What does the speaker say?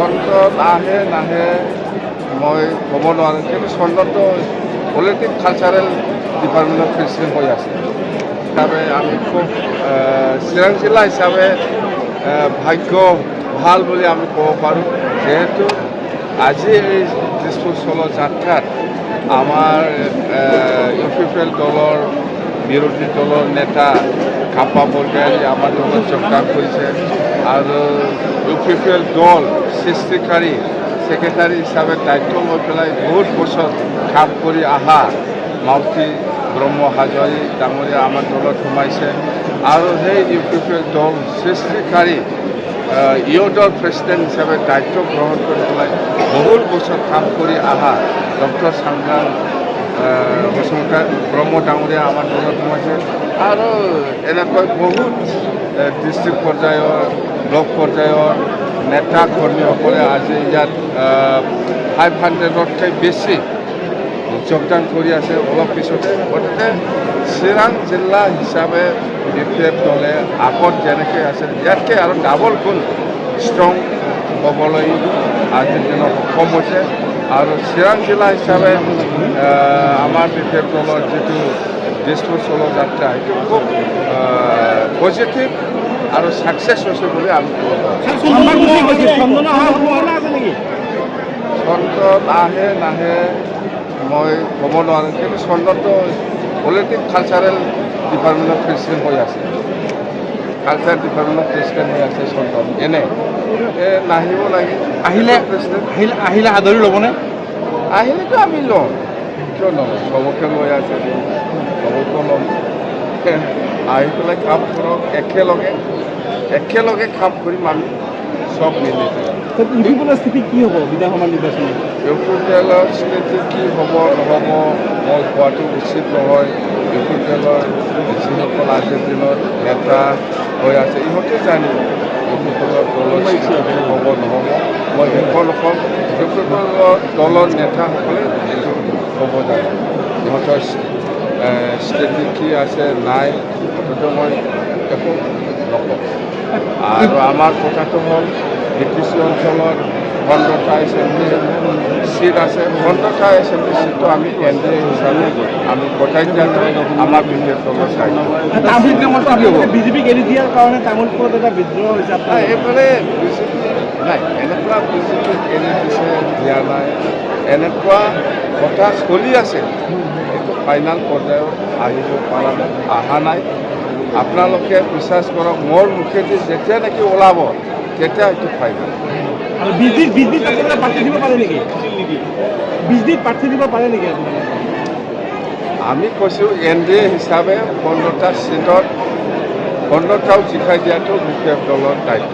চন্দন আহে নাহে মই ক'ব নোৱাৰোঁ, কিন্তু চন্দনটো পলিটিক কালচাৰেল ডিপাৰ্টমেণ্টৰ প্ৰেচিডেণ্ট হৈ আছে। হিচাপে আমি খুব চিৰাং জিলা হিচাপে ভাগ্য ভাল বুলি আমি ক'ব পাৰোঁ, যিহেতু আজি এই দিছপুৰ চলো যাত্ৰাত আমাৰ ইউপিপিএল দলৰ বিৰোধী দলৰ নেতা কাপ্পা বৰগোহাঞি আমাৰ লগত যোগদান কৰিছে আৰু ইউপিপিএল দল সৃষ্টিকাৰী ছেক্ৰেটাৰী হিচাপে দায়িত্ব লৈ পেলাই বহুত বছৰ কাম কৰি অহা মাউতি ব্ৰহ্ম হাজৰি ডাঙৰীয়া আমাৰ দলত সোমাইছে আৰু সেই ইউপিপিএল দল সৃষ্টিকাৰী ইউথৰ প্ৰেচিডেণ্ট হিচাপে দায়িত্ব গ্ৰহণ কৰি পেলাই বহুত বছৰ কাম কৰি অহা ডক্টৰ সংগ্ৰাম বসুমতাৰী ব্ৰহ্ম ডাঙৰীয়া আমাৰ দলত সোমাইছে আৰু এনেকৈ বহুত ডিষ্ট্ৰিক্ট পৰ্যায়ৰ ব্লক পৰ্যায়ৰ নেতা কৰ্মীসকলে আজি ইয়াত 500তকৈ বেছি যোগদান কৰি আছে। অলপ পিছতে গতিকে চিৰাং জিলা হিচাপে বিপিএফ দলে আগত যেনেকৈ আছে ইয়াতকৈ আৰু ডাবল গুণ ষ্ট্ৰং হ'বলৈ আজিৰ দিনত সক্ষম হৈছে আৰু চিৰাং জিলা হিচাপে আমাৰ বিপিএফ দলৰ যিটো দিছপুৰ চলো যাত্ৰা সেইটো খুব পজিটিভ আৰু ছাকচেছ হৈছে বুলি আমি ক'ব পাৰোঁ। চন্দন আহে নাহে মই ক'ব নোৱাৰোঁ, কিন্তু চন্দনটো পলিটিক কালচাৰেল ডিপাৰ্টমেণ্টৰ প্ৰেচিডেণ্ট হৈ আছে। কালচাৰ ডিপাৰ্টমেণ্টৰ প্ৰেচিডেণ্ট হৈ আছে চন্দন। এনে নাহিব লাগে, আহিলে আদৰি ল'বনে? আহিলেতো আমি ল'ম, কিয় নল'ম, চবকে লৈ আছে, চবকে ল'ম। আহি পেলাই কাম কৰক, একেলগে কাম কৰিম আমি সব মিলি। ইউপিপিএলৰ স্থিতি কি হ'ব বিধানসভা নিৰ্বাচনত? ইউপিপিএলৰ স্থিতি কি হ'ব নহ'ব মই কোৱাটো উচিত নহয়। ইউপিপিএলৰ যিসকল আজিৰ দিনত নেতা হৈ আছে ইহঁতে জানিব ইউপিপিএলৰ দলৰ স্থিতি হ'ব নহ'ব। মই সেইখন নকওঁ, ইউপিপিএলৰ দলৰ নেতাসকলে এইটো ক'ব জানিব ইহঁতৰ স্থিতি কি আছে নাই, সেইটো মই একো নকওঁ। আৰু আমাৰ কথাটো হ'ল বিটিচি অঞ্চলৰ 15টা এছেম্বলি চিট আছে। 15টা এছেম্বলি চিটটো আমি কেন্দ্ৰীয় হিচাপে আমি গোটাই দিয়াটো আমাৰ বিজেপি দলৰ দায়িত্ব। বিজেপিক এৰি দিয়াৰ কাৰণে তামোলপুৰত এটা বিদ্ৰোহ হৈছে। এইফালে বিজেপি নাই, এনেকুৱা বিজেপিক এৰি দিছে দিয়া নাই, এনেকুৱা কথা চলি আছে। এইটো ফাইনেল পৰ্যায়ত আহিব পৰা নাই, অহা নাই। আপোনালোকে বিশ্বাস কৰক, মোৰ মুখেদি যেতিয়া নেকি ওলাব তেতিয়া এইটো ফাইনেল। আৰু বিজেপিত প্ৰাৰ্থী দিব পাৰে নেকি? বিজেপিত প্ৰাৰ্থী দিব পাৰে নেকি আপোনালোকে? আমি কৈছোঁ NDA হিচাপে 15টা চিটত 15টাও জিকাই দিয়াটো বিপিএফ দলৰ দায়িত্ব।